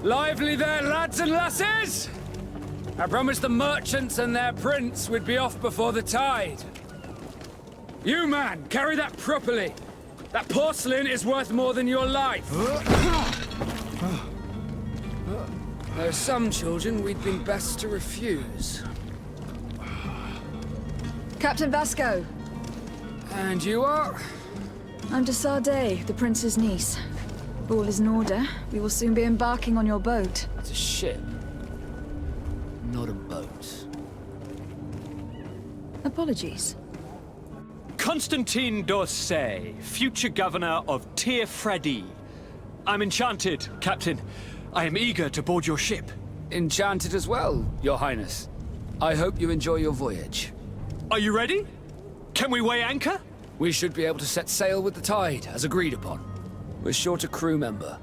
Lively there, lads and lasses! I promised the merchants and their prince we'd be off before the tide. You, man, carry that properly. That porcelain is worth more than your life. There are some children we'd been best to refuse. Captain Vasco. And you are? I'm de Sade, the prince's niece. If all is in order, we will soon be embarking on your boat. It's a ship, not a boat. Apologies. Constantine d'Orsay, future governor of Tir-Fredi. I'm enchanted, Captain. I am eager to board your ship. Enchanted as well, Your Highness. I hope you enjoy your voyage. Are you ready? Can we weigh anchor? We should be able to set sail with the tide, as agreed upon. We're short a crew member.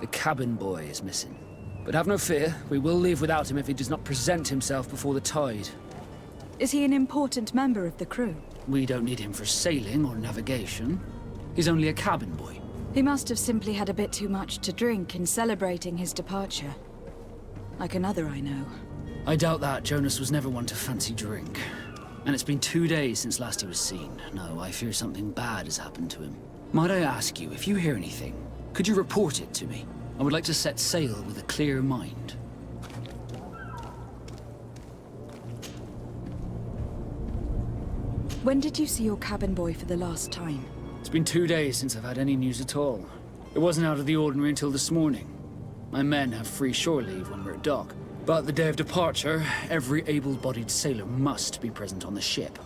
The cabin boy is missing. But have no fear, we will leave without him if he does not present himself before the tide. Is he an important member of the crew? We don't need him for sailing or navigation. He's only a cabin boy. He must have simply had a bit too much to drink in celebrating his departure. Like another I know. I doubt that. Jonas was never one to fancy drink. And it's been 2 days since last he was seen. No, I fear something bad has happened to him. Might I ask you, if you hear anything, could you report it to me? I would like to set sail with a clear mind. When did you see your cabin boy for the last time? It's been 2 days since I've had any news at all. It wasn't out of the ordinary until this morning. My men have free shore leave when we're at dock. But the day of departure, every able-bodied sailor must be present on the ship.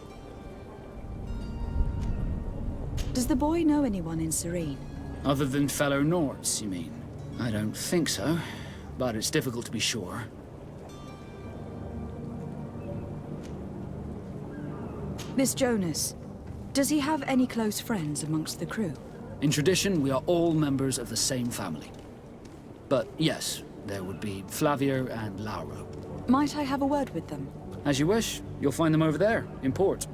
Does the boy know anyone in Serene? Other than fellow Nords, you mean? I don't think so, but it's difficult to be sure. Miss Jonas, does he have any close friends amongst the crew? In tradition, we are all members of the same family. But yes, there would be Flavia and Lauro. Might I have a word with them? As you wish. You'll find them over there, in port.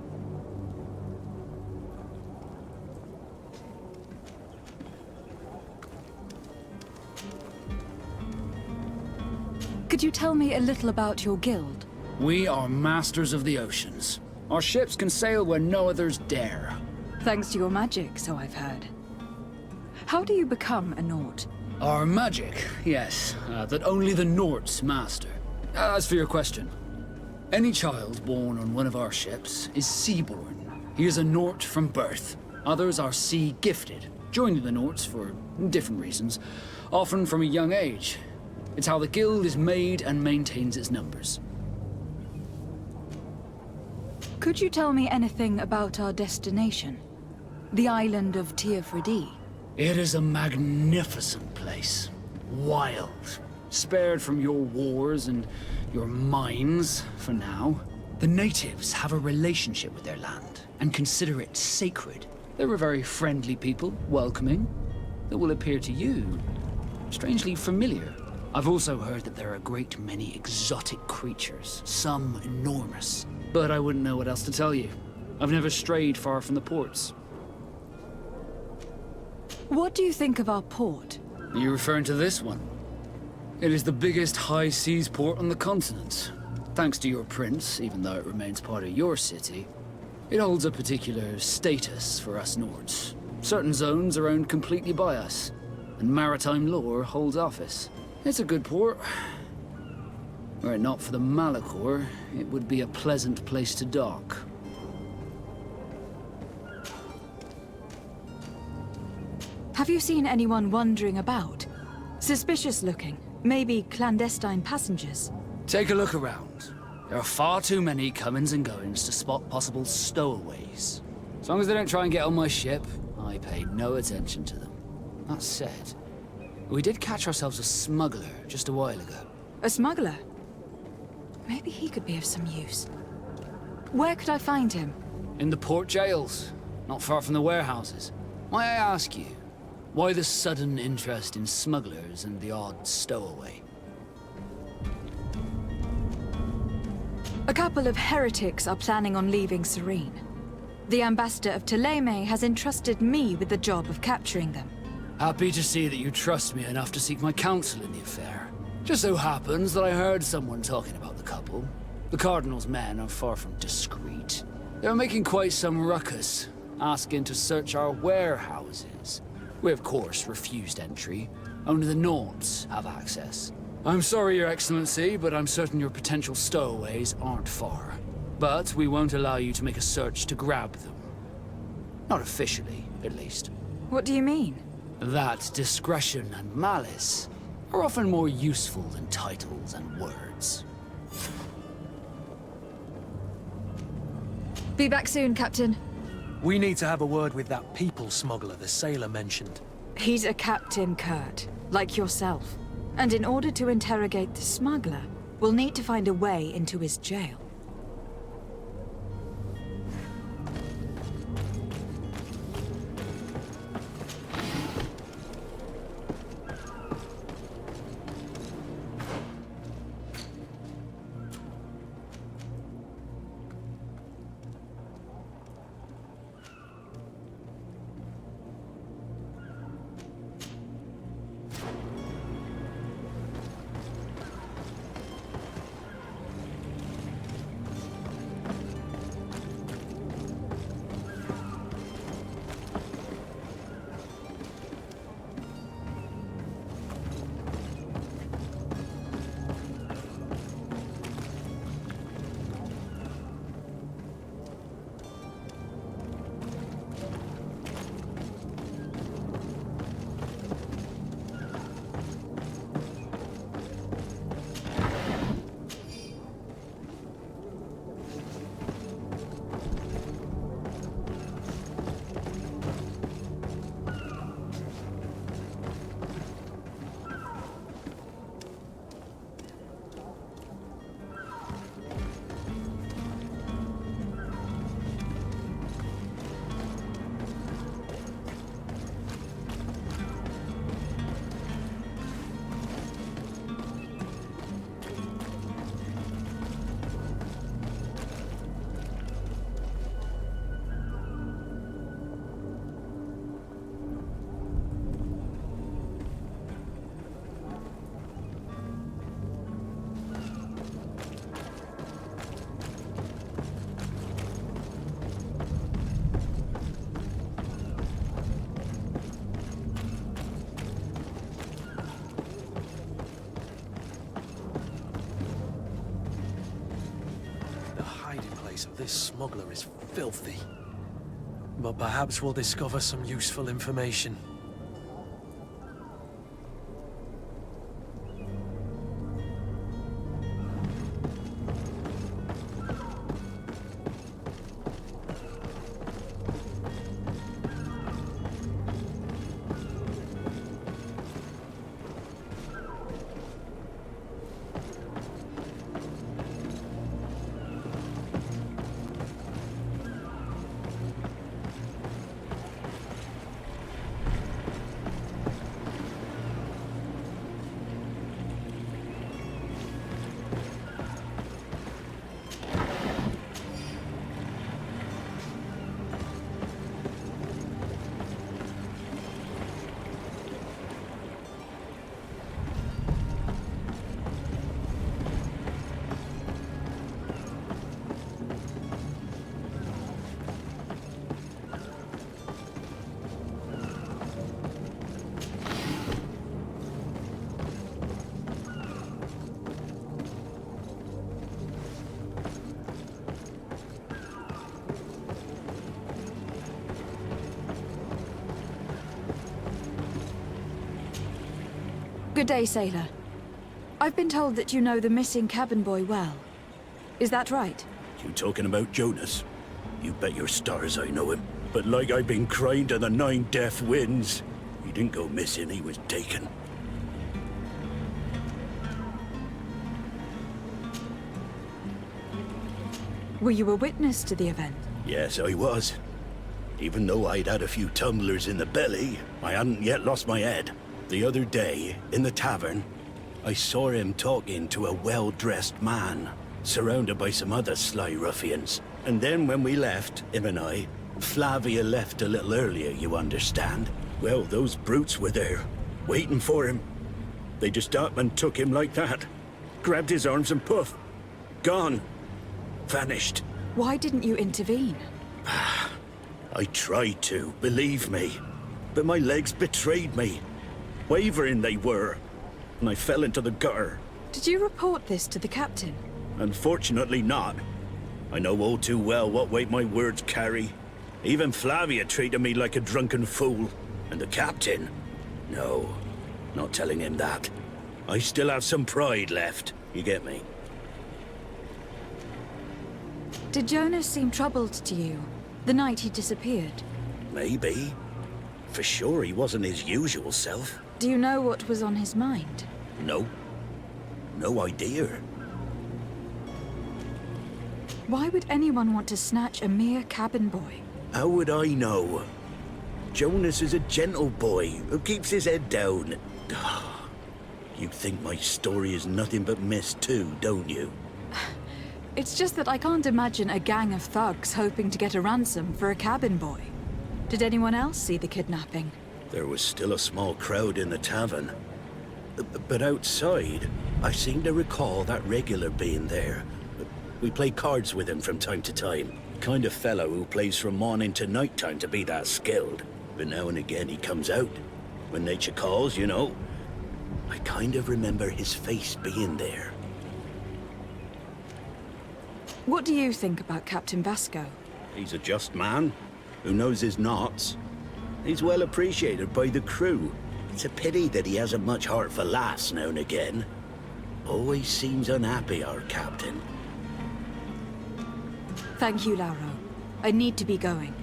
Could you tell me a little about your guild? We are masters of the oceans. Our ships can sail where no others dare. Thanks to your magic, so I've heard. How do you become a Nord? Our magic, yes, that only the Nords master. As for your question, any child born on one of our ships is sea-born. He is a Nord from birth. Others are sea-gifted, joining the Nords for different reasons, often from a young age. It's how the guild is made and maintains its numbers. Could you tell me anything about our destination? The island of Tir-Fredi? It is a magnificent place. Wild. Spared from your wars and your mines, for now. The natives have a relationship with their land, and consider it sacred. They're a very friendly people, welcoming, that will appear to you strangely familiar. I've also heard that there are a great many exotic creatures, some enormous. But I wouldn't know what else to tell you. I've never strayed far from the ports. What do you think of our port? Are you referring to this one? It is the biggest high seas port on the continent. Thanks to your prince, even though it remains part of your city, it holds a particular status for us Nords. Certain zones are owned completely by us, and maritime law holds office. It's a good port. Were it not for the Malachor, it would be a pleasant place to dock. Have you seen anyone wandering about? Suspicious looking, maybe clandestine passengers? Take a look around. There are far too many comings and goings to spot possible stowaways. As long as they don't try and get on my ship, I pay no attention to them. That said, we did catch ourselves a smuggler just a while ago. A smuggler? Maybe he could be of some use. Where could I find him? In the port jails, not far from the warehouses. May I ask you, why the sudden interest in smugglers and the odd stowaway? A couple of heretics are planning on leaving Serene. The ambassador of Ptolemy has entrusted me with the job of capturing them. Happy to see that you trust me enough to seek my counsel in the affair. Just so happens that I heard someone talking about the couple. The Cardinal's men are far from discreet. They're making quite some ruckus, asking to search our warehouses. We, of course, refused entry. Only the Norns have access. I'm sorry, Your Excellency, but I'm certain your potential stowaways aren't far. But we won't allow you to make a search to grab them. Not officially, at least. What do you mean? That discretion and malice are often more useful than titles and words. Be back soon, Captain. We need to have a word with that people smuggler the sailor mentioned. He's a captain, Kurt, like yourself. And in order to interrogate the smuggler, we'll need to find a way into his jail. So this smuggler is filthy. But perhaps we'll discover some useful information. Good day, sailor. I've been told that you know the missing cabin boy well. Is that right? You talking about Jonas? You bet your stars I know him. But like I've been crying to the 9 death winds, he didn't go missing, he was taken. Were you a witness to the event? Yes, I was. Even though I'd had a few tumblers in the belly, I hadn't yet lost my head. The other day, in the tavern, I saw him talking to a well-dressed man, surrounded by some other sly ruffians. And then when we left, him and I, Flavia left a little earlier, you understand. Well, those brutes were there, waiting for him. They just up and took him like that. Grabbed his arms and poof. Gone. Vanished. Why didn't you intervene? I tried to, believe me. But my legs betrayed me. Wavering they were. And I fell into the gutter. Did you report this to the captain? Unfortunately not. I know all too well what weight my words carry. Even Flavia treated me like a drunken fool. And the captain? No, not telling him that. I still have some pride left, you get me? Did Jonas seem troubled to you the night he disappeared? Maybe. For sure he wasn't his usual self. Do you know what was on his mind? No. No idea. Why would anyone want to snatch a mere cabin boy? How would I know? Jonas is a gentle boy who keeps his head down. You think my story is nothing but mist too, don't you? It's just that I can't imagine a gang of thugs hoping to get a ransom for a cabin boy. Did anyone else see the kidnapping? There was still a small crowd in the tavern. But outside, I seem to recall that regular being there. We play cards with him from time to time. Kind of fellow who plays from morning to night time to be that skilled. But now and again he comes out. When nature calls, you know. I kind of remember his face being there. What do you think about Captain Vasco? He's a just man, who knows his knots. He's well appreciated by the crew. It's a pity that he hasn't much heart for laughs now and again. Always seems unhappy, our captain. Thank you, Lauro. I need to be going.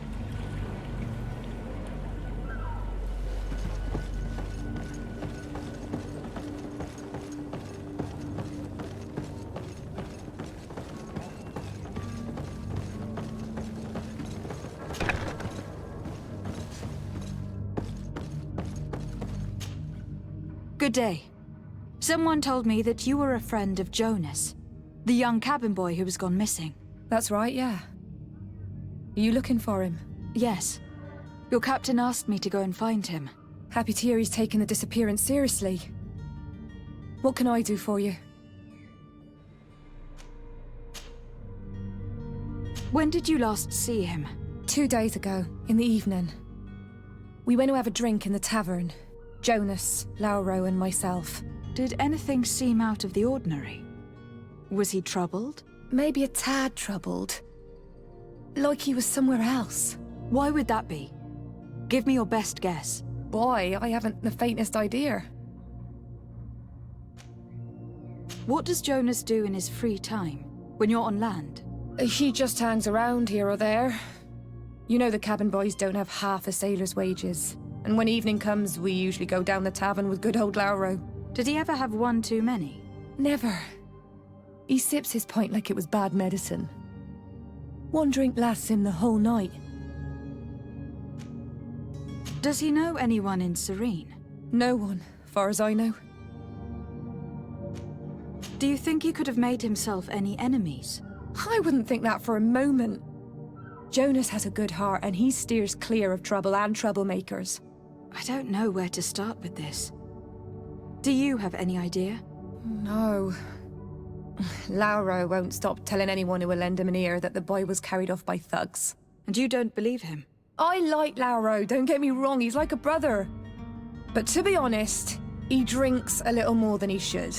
Good day. Someone told me that you were a friend of Jonas, the young cabin boy who was gone missing. That's right, yeah. Are you looking for him? Yes. Your captain asked me to go and find him. Happy to hear he's taking the disappearance seriously. What can I do for you? When did you last see him? 2 days ago, in the evening. We went to have a drink in the tavern. Jonas, Lauro and myself. Did anything seem out of the ordinary? Was he troubled? Maybe a tad troubled. Like he was somewhere else. Why would that be? Give me your best guess. Boy, I haven't the faintest idea. What does Jonas do in his free time, when you're on land? He just hangs around here or there. You know the cabin boys don't have half a sailor's wages. And when evening comes, we usually go down the tavern with good old Lauro. Did he ever have one too many? Never. He sips his pint like it was bad medicine. One drink lasts him the whole night. Does he know anyone in Serene? No one, far as I know. Do you think he could have made himself any enemies? I wouldn't think that for a moment. Jonas has a good heart and he steers clear of trouble and troublemakers. I don't know where to start with this. Do you have any idea? No. Lauro won't stop telling anyone who will lend him an ear that the boy was carried off by thugs. And you don't believe him? I like Lauro, don't get me wrong, he's like a brother. But to be honest, he drinks a little more than he should.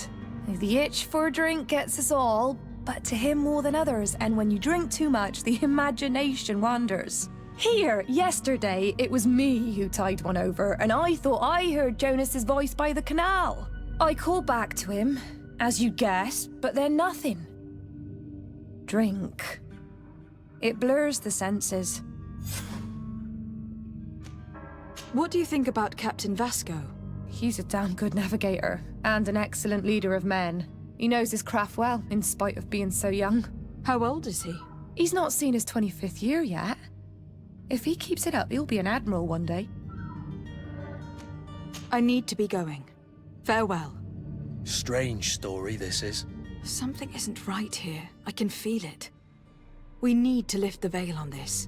The itch for a drink gets us all, but to him more than others, and when you drink too much, the imagination wanders. Here, yesterday, it was me who tied one over, and I thought I heard Jonas's voice by the canal. I called back to him, as you guessed, but then nothing. Drink. It blurs the senses. What do you think about Captain Vasco? He's a damn good navigator, and an excellent leader of men. He knows his craft well, in spite of being so young. How old is he? He's not seen his 25th year yet. If he keeps it up, he'll be an admiral one day. I need to be going. Farewell. Strange story, this is. Something isn't right here. I can feel it. We need to lift the veil on this.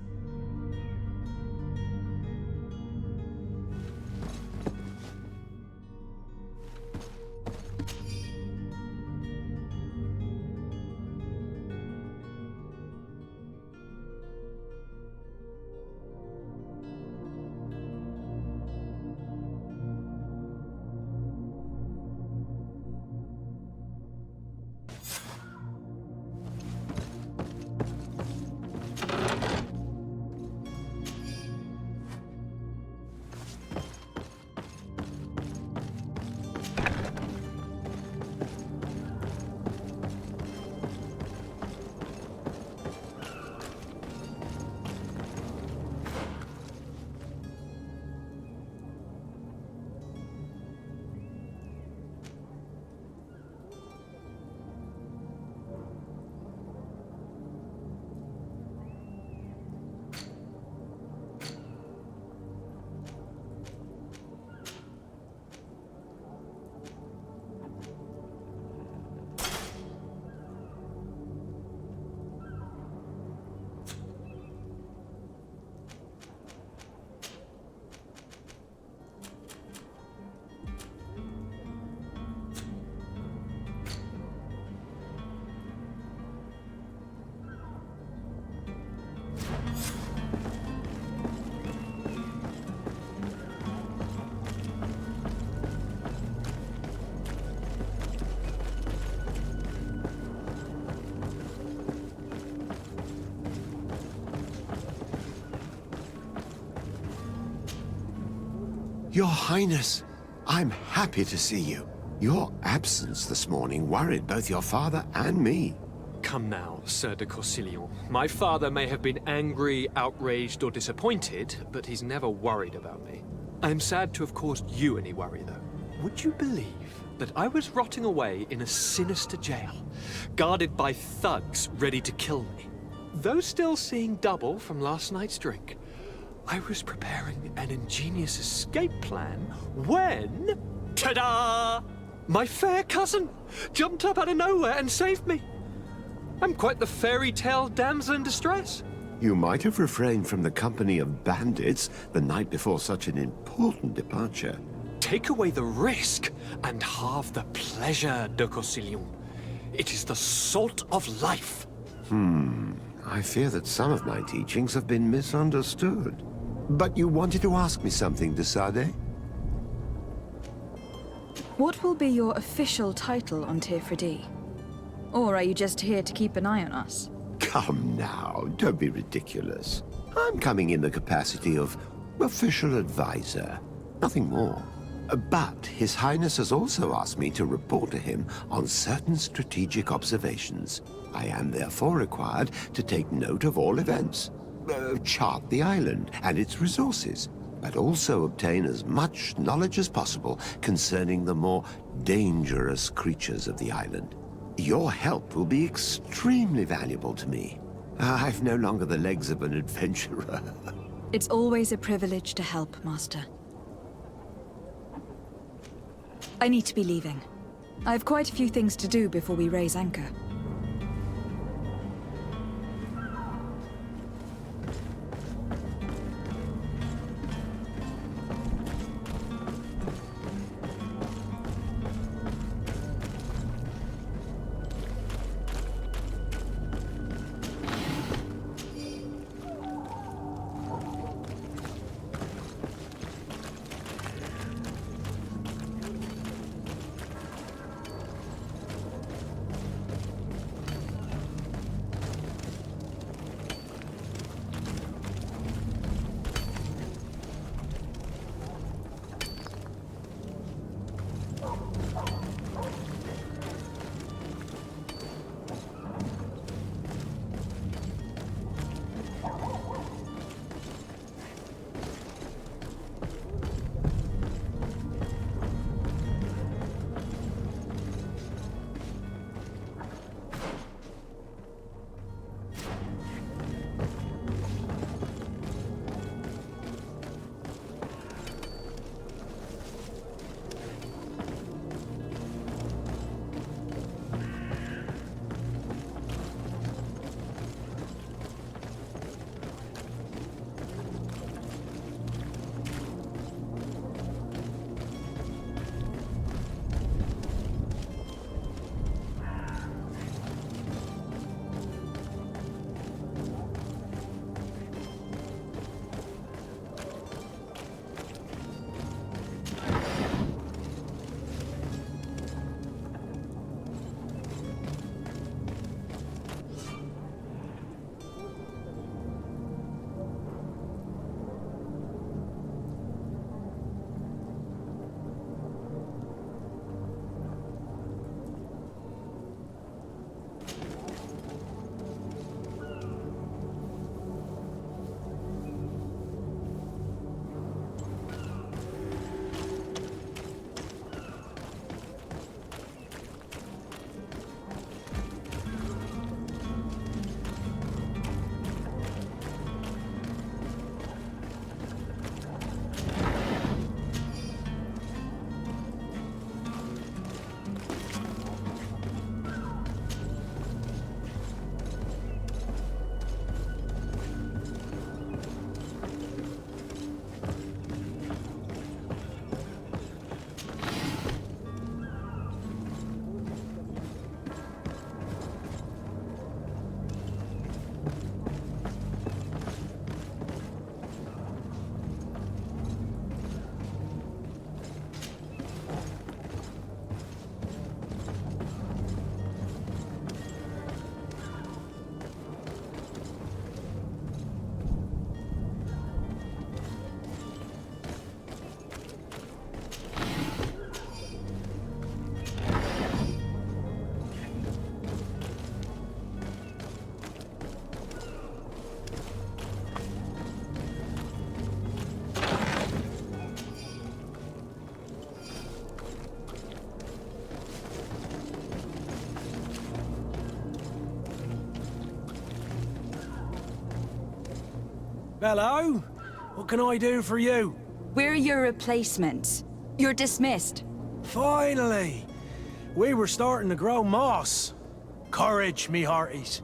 Your Highness, I'm happy to see you. Your absence this morning worried both your father and me. Come now, Sir de Corsillon. My father may have been angry, outraged, or disappointed, but he's never worried about me. I'm sad to have caused you any worry, though. Would you believe that I was rotting away in a sinister jail, guarded by thugs ready to kill me? Though still seeing double from last night's drink, I was preparing an ingenious escape plan when... ta-da! My fair cousin jumped up out of nowhere and saved me. I'm quite the fairy tale damsel in distress. You might have refrained from the company of bandits the night before such an important departure. Take away the risk and halve the pleasure, de Corsillon. It is the salt of life. I fear that some of my teachings have been misunderstood. But you wanted to ask me something, de Sade? What will be your official title on Tirfredi? Or are you just here to keep an eye on us? Come now, don't be ridiculous. I'm coming in the capacity of official advisor, nothing more. But His Highness has also asked me to report to him on certain strategic observations. I am therefore required to take note of all events, chart the island and its resources, but also obtain as much knowledge as possible concerning the more dangerous creatures of the island. Your help will be extremely valuable to me. I've no longer the legs of an adventurer. It's always a privilege to help, Master. I need to be leaving. I have quite a few things to do before we raise anchor. Hello? What can I do for you? We're your replacements. You're dismissed. Finally! We were starting to grow moss. Courage, me hearties.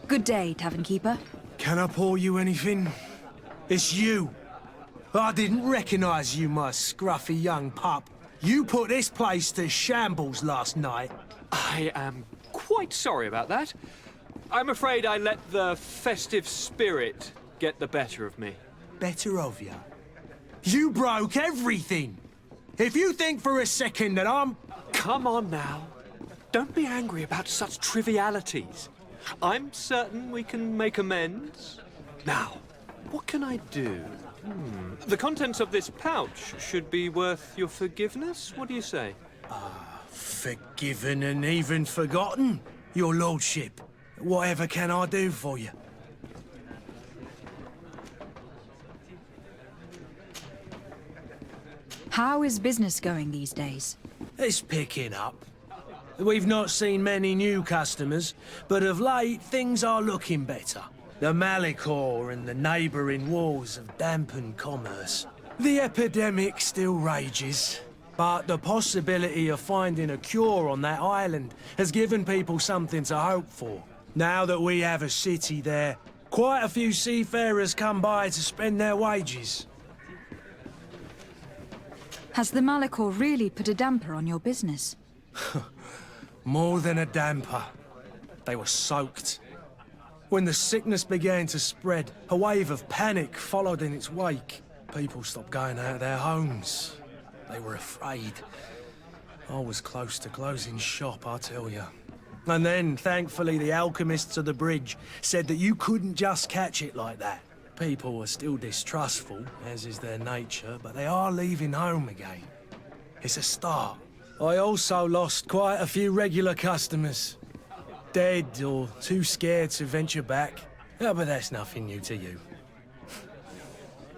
Good day, Tavern Keeper. Can I pour you anything? It's you. I didn't recognize you, my scruffy young pup. You put this place to shambles last night. I am quite sorry about that. I'm afraid I let the festive spirit get the better of me. Better of you. You broke everything. If you think for a second that I'm... Come on now. Don't be angry about such trivialities. I'm certain we can make amends. Now, what can I do? The contents of this pouch should be worth your forgiveness. What do you say? Forgiven and even forgotten, your lordship. Whatever can I do for you? How is business going these days? It's picking up. We've not seen many new customers, but of late things are looking better. The Malicor and the neighbouring wars have dampened commerce. The epidemic still rages, but the possibility of finding a cure on that island has given people something to hope for. Now that we have a city there, quite a few seafarers come by to spend their wages. Has the Malachor really put a damper on your business? More than a damper. They were soaked. When the sickness began to spread, a wave of panic followed in its wake. People stopped going out of their homes. They were afraid. I was close to closing shop, I tell you. And then, thankfully, the alchemists of the bridge said that you couldn't just catch it like that. People are still distrustful, as is their nature, but they are leaving home again. It's a start. I also lost quite a few regular customers. Dead or too scared to venture back. Oh, but that's nothing new to you.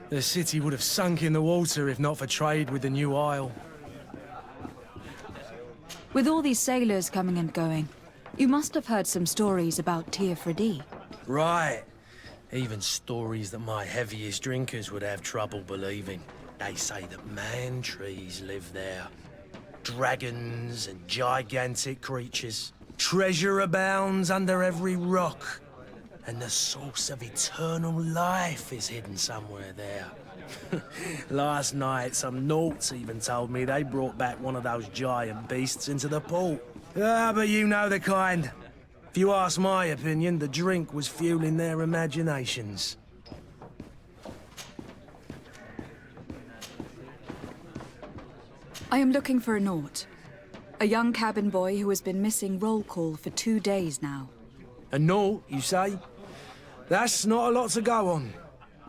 The city would have sunk in the water if not for trade with the new isle. With all these sailors coming and going, you must have heard some stories about Teofredi. Right. Even stories that my heaviest drinkers would have trouble believing. They say that man-trees live there. Dragons and gigantic creatures. Treasure abounds under every rock. And the source of eternal life is hidden somewhere there. Last night, some Nauts even told me they brought back one of those giant beasts into the port. Ah, but you know the kind. If you ask my opinion, the drink was fueling their imaginations. I am looking for a Naut. A young cabin boy who has been missing roll call for 2 days now. A Naut, you say? That's not a lot to go on.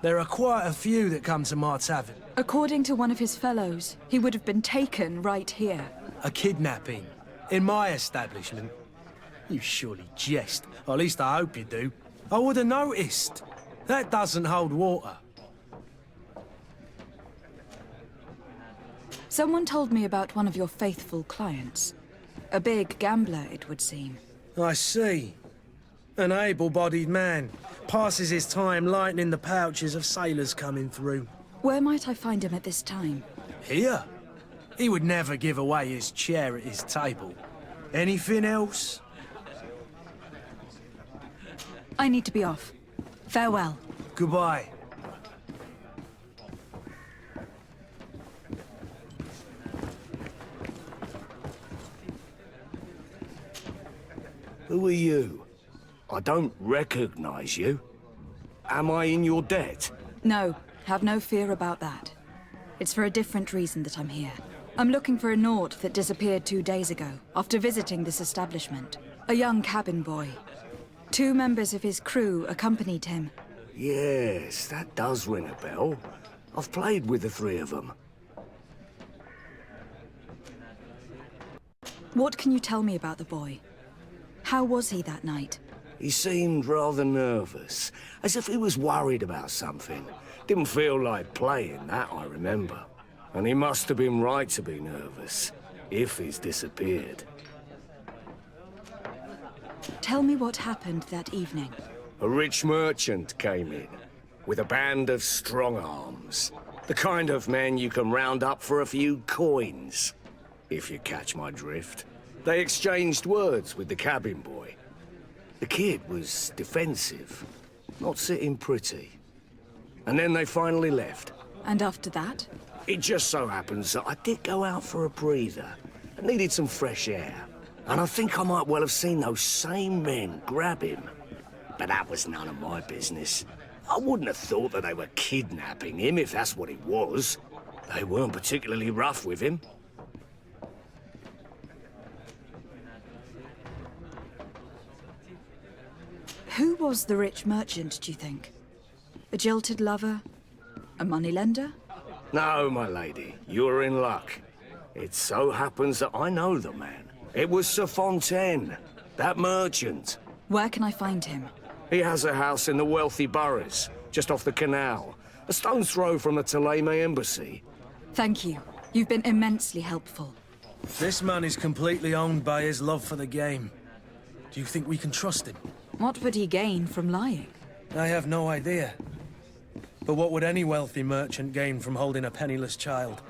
There are quite a few that come to my tavern. According to one of his fellows, he would have been taken right here. A kidnapping? In my establishment? You surely jest. Or at least I hope you do. I would have noticed. That doesn't hold water. Someone told me about one of your faithful clients. A big gambler, it would seem. I see. An able-bodied man. Passes his time lightening the pouches of sailors coming through. Where might I find him at this time? Here? He would never give away his chair at his table. Anything else? I need to be off. Farewell. Goodbye. Who are you? I don't recognize you. Am I in your debt? No, have no fear about that. It's for a different reason that I'm here. I'm looking for a Naut that disappeared 2 days ago, after visiting this establishment. A young cabin boy. 2 members of his crew accompanied him. Yes, that does ring a bell. I've played with the 3 of them. What can you tell me about the boy? How was he that night? He seemed rather nervous, as if he was worried about something. Didn't feel like playing, that I remember. And he must have been right to be nervous, if he's disappeared. Tell me what happened that evening. A rich merchant came in, with a band of strong arms. The kind of men you can round up for a few coins, if you catch my drift. They exchanged words with the cabin boy. The kid was defensive, not sitting pretty. And then they finally left. And after that? It just so happens that I did go out for a breather. I needed some fresh air. And I think I might well have seen those same men grab him. But that was none of my business. I wouldn't have thought that they were kidnapping him if that's what it was. They weren't particularly rough with him. Who was the rich merchant, do you think? A jilted lover? A moneylender? No, my lady, you're in luck. It so happens that I know the man. It was Sir Fontaine, that merchant. Where can I find him? He has a house in the wealthy boroughs, just off the canal. A stone's throw from the Thélème embassy. Thank you. You've been immensely helpful. This man is completely owned by his love for the game. Do you think we can trust him? What would he gain from lying? I have no idea. But what would any wealthy merchant gain from holding a penniless child?